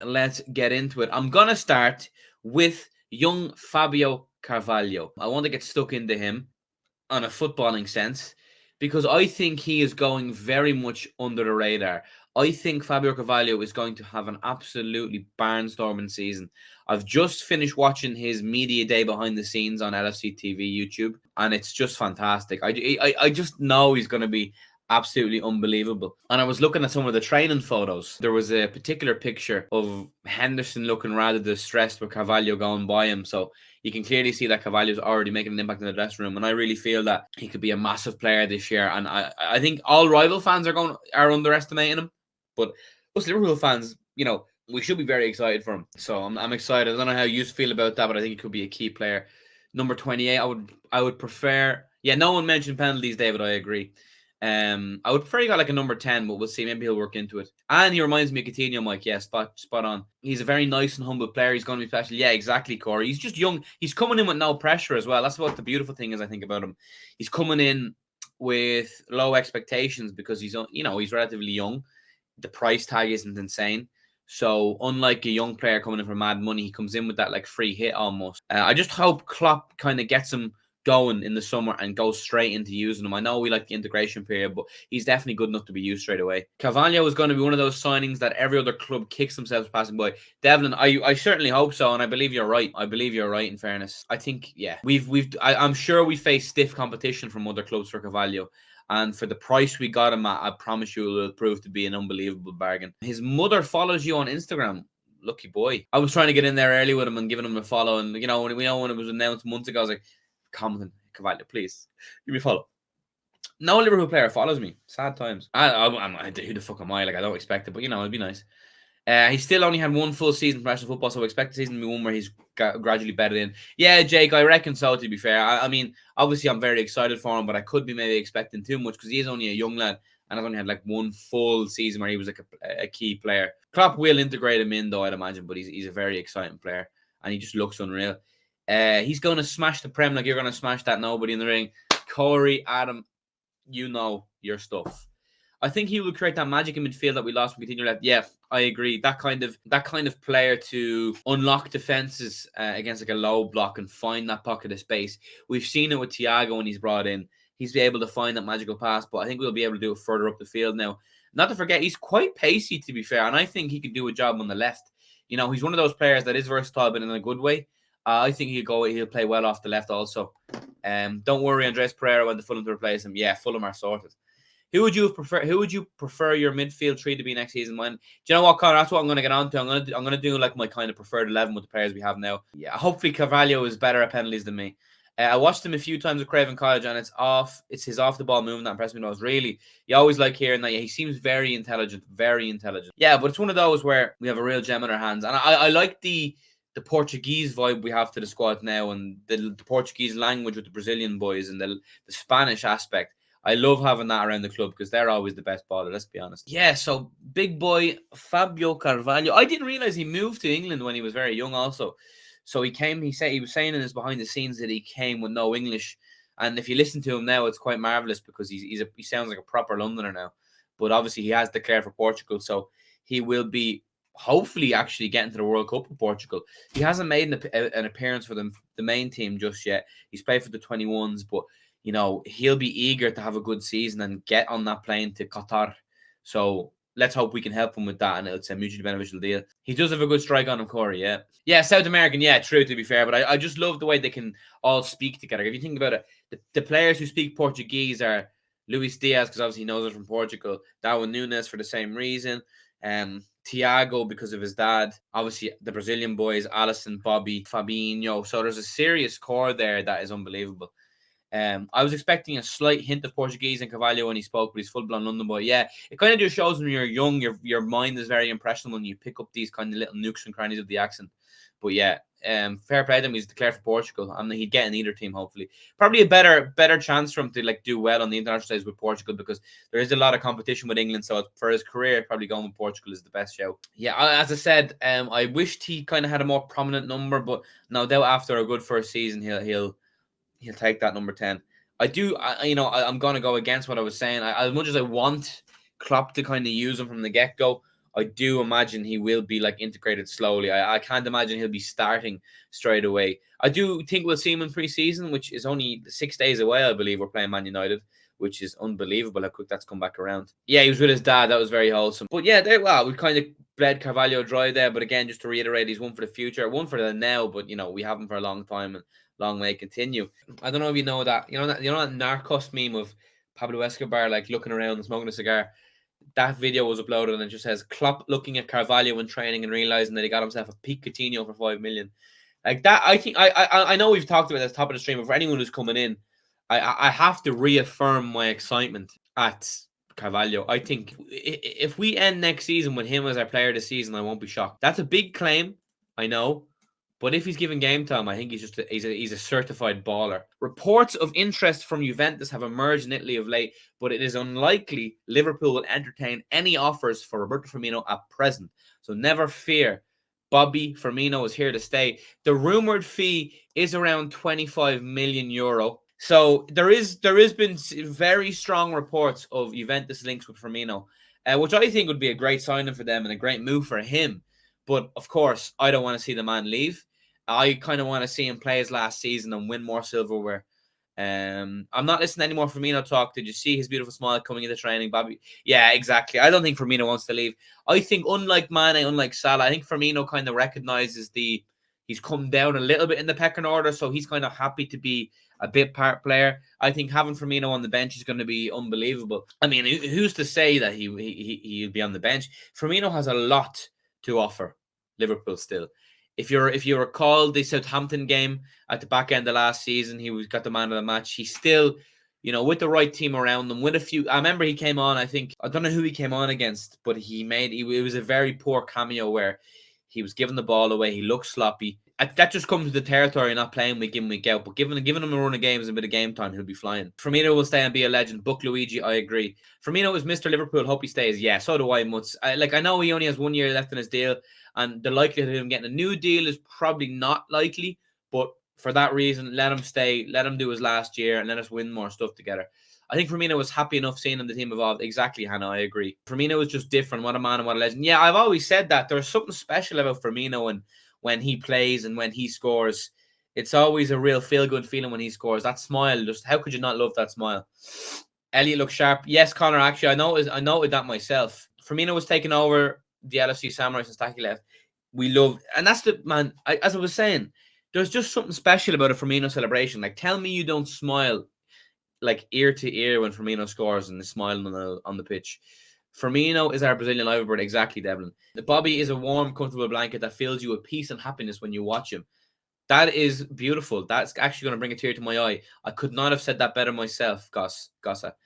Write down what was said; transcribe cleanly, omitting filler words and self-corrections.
let's get into it. I'm going to start with young Fabio Carvalho. I want to get stuck into him on a footballing sense because I think he is going very much under the radar. I think Fabio Carvalho is going to have an absolutely barnstorming season. I've just finished watching his media day behind the scenes on LFC TV YouTube, and it's just fantastic. I just know he's going to be absolutely unbelievable. And I was looking at some of the training photos. There was a particular picture of Henderson looking rather distressed with Carvalho going by him. So you can clearly see that Carvalho's already making an impact in the dressing room, and I really feel that he could be a massive player this year. And I think all rival fans are underestimating him, but us Liverpool fans, we should be very excited for him. So I'm excited. I don't know how you feel about that, but I think he could be a key player. Number 28, I would prefer. Yeah, no one mentioned penalties, David. I agree. I would prefer he got like a number 10, but we'll see. Maybe he'll work into it. And he reminds me of Coutinho, Mike. Yeah, spot on. He's a very nice and humble player. He's going to be special. Yeah, exactly, Corey. He's just young. He's coming in with no pressure as well. That's what the beautiful thing is, I think, about him. He's coming in with low expectations because he's relatively young. The price tag isn't insane. So unlike a young player coming in for mad money, he comes in with that like free hit almost. I just hope Klopp kind of gets him going in the summer and goes straight into using him. I know we like the integration period, but he's definitely good enough to be used straight away. Carvalho is going to be one of those signings that every other club kicks themselves passing by. Devlin, I certainly hope so, and I believe you're right. In fairness, I think I'm sure we face stiff competition from other clubs for Carvalho. And for the price we got him at, I promise you it will prove to be an unbelievable bargain. His mother follows you on Instagram. Lucky boy. I was trying to get in there early with him and giving him a follow. And, when it was announced months ago, I was like, comment, Carvalho, please give me a follow. No Liverpool player follows me. Sad times. Who the fuck am I? Like, I don't expect it, but it'd be nice. He still only had one full season of professional football, so I expect the season to be one where he's gradually bedded in. Yeah, Jake, I reckon so, to be fair. I mean, obviously, I'm very excited for him, but I could be maybe expecting too much because he is only a young lad and I've only had like one full season where he was like a key player. Klopp will integrate him in, though, I'd imagine, but he's a very exciting player and he just looks unreal. He's going to smash the Prem like you're going to smash that nobody in the ring. Corey, Adam, you know your stuff. I think he will create that magic in midfield that we lost when Coutinho left. Yeah, I agree. That kind of player to unlock defenses against like a low block and find that pocket of space. We've seen it with Thiago when he's brought in. He's been able to find that magical pass, but I think we'll be able to do it further up the field now. Not to forget, he's quite pacey, to be fair, and I think he could do a job on the left. He's one of those players that is versatile, but in a good way. I think he'll play well off the left also. Don't worry, Andres Pereira went to Fulham to replace him. Yeah, Fulham are sorted. Who would you prefer your midfield three to be next season? Do you know what, Connor? That's what I'm going to get on to. I'm going to do like my kind of preferred 11 with the players we have now. Yeah, hopefully Carvalho is better at penalties than me. I watched him a few times at Craven College, and it's his off the ball movement that impressed me most. Really, you always like hearing that. Yeah, he seems very intelligent. Yeah, but it's one of those where we have a real gem in our hands, and I like the Portuguese vibe we have to the squad now, and the Portuguese language with the Brazilian boys, and the Spanish aspect. I love having that around the club because they're always the best baller, let's be honest. Yeah, so big boy Fabio Carvalho. I didn't realize he moved to England when he was very young also. So he was saying in his behind the scenes that he came with no English. And if you listen to him now, it's quite marvellous because he sounds like a proper Londoner now. But obviously he has declared for Portugal, so he will be hopefully actually getting to the World Cup with Portugal. He hasn't made an appearance for the main team just yet. He's played for the 21s, but he'll be eager to have a good season and get on that plane to Qatar. So let's hope we can help him with that, and it's a mutually beneficial deal. He does have a good strike on him, Corey, yeah. Yeah, South American, yeah, true, to be fair, but I just love the way they can all speak together. If you think about it, the players who speak Portuguese are Luis Diaz, because obviously he knows it from Portugal, Darwin Nunes for the same reason, Thiago because of his dad, obviously the Brazilian boys, Alisson, Bobby, Fabinho. So there's a serious core there that is unbelievable. I was expecting a slight hint of Portuguese in Carvalho when he spoke, but he's full-blown London boy. Yeah, it kind of just shows when you're young, your mind is very impressionable when you pick up these kind of little nooks and crannies of the accent. But yeah, fair play to him. He's declared for Portugal, and he'd get in either team, hopefully. Probably a better chance for him to do well on the international stage with Portugal because there is a lot of competition with England. So for his career, probably going with Portugal is the best show. Yeah, as I said, I wished he kind of had a more prominent number, but no doubt after a good first season, he'll take that number 10. I'm going to go against what I was saying. As much as I want Klopp to kind of use him from the get-go, I do imagine he will be like integrated slowly. I can't imagine he'll be starting straight away. I do think we'll see him in pre-season, which is only 6 days away. I believe we're playing Man United, which is unbelievable how quick that's come back around. Yeah, he was with his dad. That was very wholesome. But yeah, we kind of bled Carvalho dry there. But again, just to reiterate, he's one for the future, one for the now. But we have him for a long time, and long may continue. I don't know if you know that. You know that Narcos meme of Pablo Escobar like looking around and smoking a cigar. That video was uploaded and it just says Klopp looking at Carvalho in training and realizing that he got himself a peak Coutinho for 5 million. Like that, I think I know we've talked about this at the top of the stream, but for anyone who's coming in, I have to reaffirm my excitement at Carvalho. I think if we end next season with him as our player of the season, I won't be shocked. That's a big claim, I know. But if he's given game time, I think he's a certified baller. Reports of interest from Juventus have emerged in Italy of late, but it is unlikely Liverpool will entertain any offers for Roberto Firmino at present. So never fear. Bobby Firmino is here to stay. The rumored fee is around 25 million euro. So there has been very strong reports of Juventus links with Firmino, which I think would be a great signing for them and a great move for him. But of course, I don't want to see the man leave. I kind of want to see him play his last season and win more silverware. I'm not listening to any more Firmino talk. Did you see his beautiful smile coming into training, Bobby? Yeah, exactly. I don't think Firmino wants to leave. I think unlike Mane, unlike Salah, I think Firmino kind of recognizes he's come down a little bit in the pecking order, so he's kind of happy to be a bit part player. I think having Firmino on the bench is going to be unbelievable. I mean, who's to say that he'll be on the bench? Firmino has a lot to offer Liverpool still. If you recall the Southampton game at the back end of last season, he got the man of the match. He's still, with the right team around him, with a few. I remember he came on. I don't know who he came on against, but it was a very poor cameo where he was giving the ball away. He looked sloppy. That just comes with the territory, not playing week in, week out. But giving him a run of games and a bit of game time, he'll be flying. Firmino will stay and be a legend. Book Luigi, I agree. Firmino is Mr. Liverpool. Hope he stays. Yeah, so do I. I know he only has 1 year left in his deal, and the likelihood of him getting a new deal is probably not likely. But for that reason, let him stay. Let him do his last year, and let us win more stuff together. I think Firmino was happy enough seeing the team evolve. Exactly, Hannah. I agree. Firmino is just different. What a man and what a legend. Yeah, I've always said that. There's something special about Firmino, and when he plays and when he scores, it's always a real feel-good feeling when he scores. That smile, just how could you not love that smile? Elliot looks sharp. Yes, Connor, actually, I noted that myself. Firmino was taking over the LFC Samurai since Taki left. We love, and that's the man, as I was saying, there's just something special about a Firmino celebration. Like, tell me you don't smile like ear to ear when Firmino scores and is smiling on the pitch. Firmino is our Brazilian Liverbird. Exactly, Devlin. The Bobby is a warm, comfortable blanket that fills you with peace and happiness when you watch him. That is beautiful. That's actually going to bring a tear to my eye. I could not have said that better myself, Gossa.